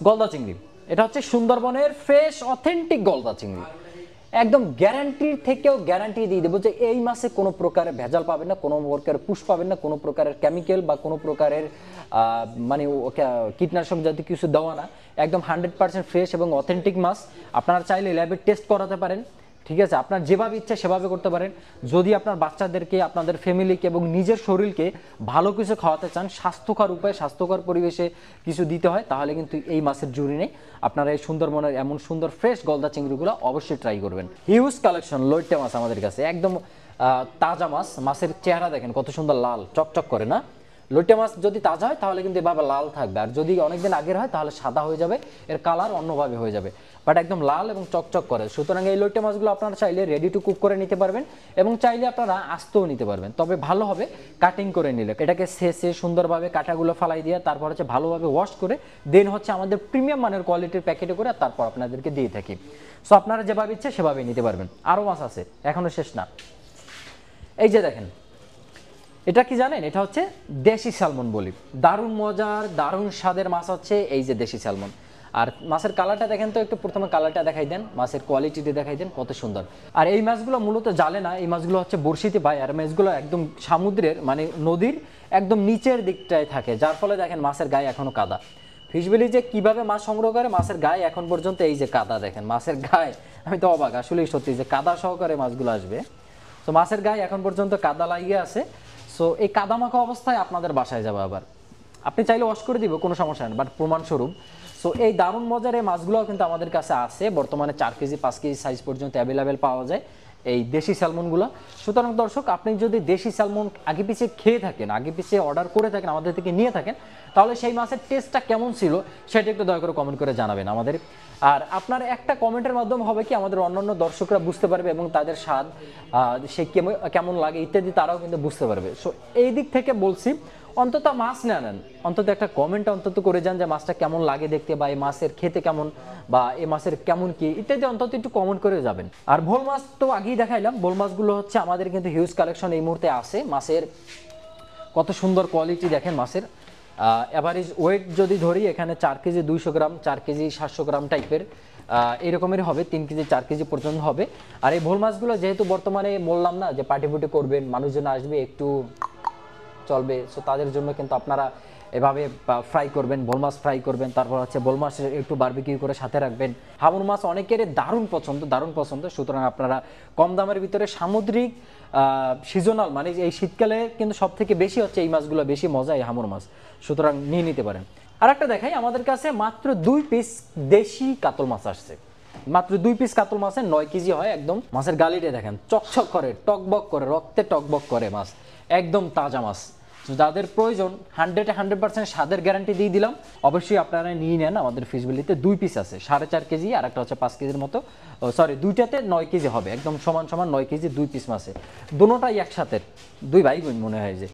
গলদা চিংড়ি। এটা হচ্ছে সুন্দরবনের ফ্রেশ অথেন্টিক গলদা চিংড়ি, একদম গ্যারান্টির থেকেও গ্যারান্টি দিয়ে দেবো যে এই মাসে কোনো প্রকারের ভেজাল পাবেন না, কোনো প্রকারের পুষ পাবেন না, কোনো প্রকারের কেমিক্যাল বা কোনো প্রকারের মানে কীটনাশক জাতীয় কিছু দেওয়া না, একদম 100% ফ্রেশ এবং অথেন্টিক মাছ। আপনারা চাইলে ল্যাবে টেস্ট করাতে পারেন, ঠিক আছে, আপনার যেভাবে ইচ্ছা সেভাবে করতে পারেন। যদি আপনার বাচ্চাদেরকে, আপনাদের ফ্যামিলিকে এবং নিজের শরীরকে ভালো কিছু খাওয়াতে চান, স্বাস্থ্যকর উপায়ে, স্বাস্থ্যকর পরিবেশে কিছু দিতে হয়, তাহলে কিন্তু এই মাছের জুড়ি নেই। আপনারা এই সুন্দরবনের এমন সুন্দর ফ্রেশ গলদা চিংড়িগুলো অবশ্যই ট্রাই করবেন। হিউজ কালেকশন লইট্টে মাছ আমাদের কাছে, একদম তাজা মাছ। মাছের চেহারা দেখেন কত সুন্দর লাল চকচক করে না? লইট্টে মাছ যদি তাজা হয় তাহলে কিন্তু এভাবে লাল থাকবে, আর যদি অনেকদিন আগের হয় তাহলে সাদা হয়ে যাবে, এর কালার অন্যভাবে হয়ে যাবে, বাট একদম লাল এবং চকচক করে। সুতরাং এই লইট্টে মাছগুলো আপনারা চাইলে রেডি টু কুক করে নিতে পারবেন এবং চাইলে আপনারা আস্তেও নিতে পারবেন, তবে ভালো হবে কাটিং করে নিলে। এটাকে শেষে সুন্দরভাবে কাঁটাগুলো ফালাই দিয়ে তারপর হচ্ছে ভালোভাবে ওয়াশ করে দেন হচ্ছে আমাদের প্রিমিয়াম মানের কোয়ালিটির প্যাকেটে করে তারপর আপনাদেরকে দিয়ে থাকি। সো আপনারা যেভাবে ইচ্ছে সেভাবে নিতে পারবেন। আরও মাছ আছে, এখনো শেষ না। এই যে দেখেন, এটা কি জানেন? এটা হচ্ছে দেশি স্যালমন বলি। দারুণ মজার, দারুণ স্বাদের মাছ হচ্ছে এই যে দেশি স্যালমন। আর মাছের কালারটা দেখেন তো, একটু প্রথমে কালারটা দেখাই দেন, মাছের কোয়ালিটিটা দেখাই দেন কত সুন্দর। আর এই মাছগুলো মূলত জালে না, এই মাছগুলো হচ্ছে বড়শিতে পায়। আর মাছগুলো একদম সমুদ্রের মানে নদীর একদম নিচের দিকটায় থাকে, যার ফলে দেখেন মাছের গায়ে এখনো কাদা। ফিশবিলি যে কিভাবে মাছ সংগ্রহ করে, মাছের গায়ে এখন পর্যন্ত এই যে কাদা দেখেন, মাছের গায়ে আমি তো অবাক আসলেই, সত্যি যে কাদা সহকারে মাছগুলো আসবে। তো মাছের গায়ে এখন পর্যন্ত কাদা লাগিয়ে আছে। সো এই কাদামাখা অবস্থায় আপনাদের বাসায় যাবে, আবার আপনি চাইলে ওয়াশ করে দিব, কোনো সমস্যা নেই, বাট প্রমাণস্বরূপ। সো এই দারুণ মজার এই মাছগুলোও কিন্তু আমাদের কাছে আছে বর্তমানে 4 কেজি 5 কেজি সাইজ পর্যন্ত অ্যাভেলেবেল পাওয়া যায় এই দেশি স্যালমনগুলো। সুতরাং দর্শক, আপনি যদি দেশি স্যালমন আগে পিছিয়ে খেয়ে থাকেন, আগে পিছিয়ে অর্ডার করে থাকেন, আমাদের থেকে নিয়ে থাকেন, তাহলে সেই মাছের টেস্টটা কেমন ছিল সেটা একটু দয়া করে কমেন্ট করে জানাবেন আমাদের। আর আপনার একটা কমেন্টের মাধ্যমে হবে কি আমাদের অন্যান্য দর্শকরা বুঝতে পারবে এবং তাদের স্বাদ সে কেমন লাগে ইত্যাদি তারাও কিন্তু বুঝতে পারবে। সো এই দিক থেকে বলছি, অন্তত মাছ না নেন, অন্তত একটা কমেন্ট অন্তত করে যান যে মাছটা কেমন লাগে দেখতে, বা এই মাছের খেতে কেমন, বা এই মাছের কেমন কি ইত্যাদি অন্তত একটু কমেন্ট করে যাবেন। আর ভোল মাছ তো আগেই দেখাইলাম, ভোল মাছগুলো হচ্ছে আমাদের কিন্তু হিউজ কালেকশন এই মুহূর্তে আছে। মাছের কত সুন্দর কোয়ালিটি দেখেন মাছের। অ্যাভারেজ ওয়েট যদি ধরি, এখানে 4 কেজি 200 গ্রাম, 4 কেজি 700 গ্রাম টাইপের এরকমের হবে, 3 কেজি 4 কেজি পর্যন্ত হবে। আর এই ভোল মাছগুলো যেহেতু বর্তমানে বললাম না যে পার্টি ফুটি করবেন, মানুষজন আসবে, একটু চলবে, সো তাদের জন্য কিন্তু আপনারা এভাবে ফ্রাই করবেন, ভোল মাছ ফ্রাই করবেন, তারপর হচ্ছে ভোল মাছ একটু বারবিকিউ করে সাথে রাখবেন। হামুর মাছ অনেকের দারুণ পছন্দ, দারুণ পছন্দ। সুতরাং আপনারা কম দামের ভিতরে সামুদ্রিক সিজনাল মানে এই শীতকালে কিন্তু সব থেকে বেশি হচ্ছে এই মাছগুলো বেশি মজা, এই হামুর মাছ, সুতরাং নিয়ে নিতে পারেন। আর একটা দেখাই, আমাদের কাছে মাত্র 2 পিস দেশি কাতল মাছ আসছে, মাত্র 2 পিস কাতল মাছের 9 কেজি হয়। একদম মাছের গালিটা দেখেন, চকচক করে, টকবক করে, রক্তে টকবক করে মাছ, একদম তাজা মাছ। যাদের প্রয়োজন 100% স্বাদের গ্যারান্টি দিয়ে দিলাম, অবশ্যই আপনারা নিয়ে নেন। আমাদের ফিশবিলিতে 2 পিস আছে, 4.5 কেজি, আর একটা হচ্ছে 5 কেজির মতো, সরি দুইটাতে 9 কেজি হবে, একদম সমান সমান 9 কেজি 2 পিস মাছে, দুটোটাই একসাথে, 2 ভাই বোন মনে হয় যে।